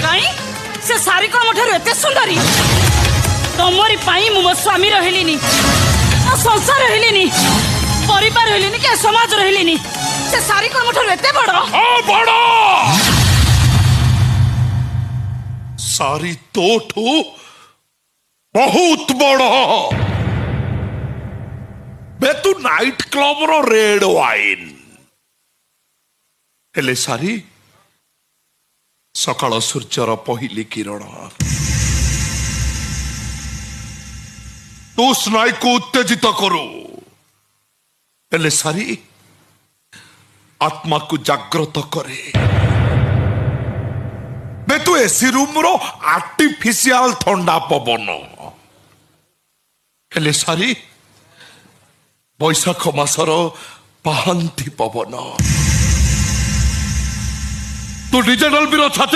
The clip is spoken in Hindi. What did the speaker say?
कहीं से सारी को मोठर एते सुंदरी तमरी पाई मो स्वामी रहलिनी आ संसार रहलिनी परिवार रहलिनी के समाज रहलिनी से सारी को मोठर एते बड़ बड़ सारी तोठू बहुत बड़ बे तू नाइट क्लब रो रेड वाइन हेले सारी सकाळ सूर्यर पहली किरण तू स्नायु को उत्तेजित करू हेले सारी आत्मा को जागृत करे बे तू एसी रूम रो आर्टिफिशियल ठंडा पवन हेले सारी बैशाख मासर पाहांती पवन तू डिजिटल छाती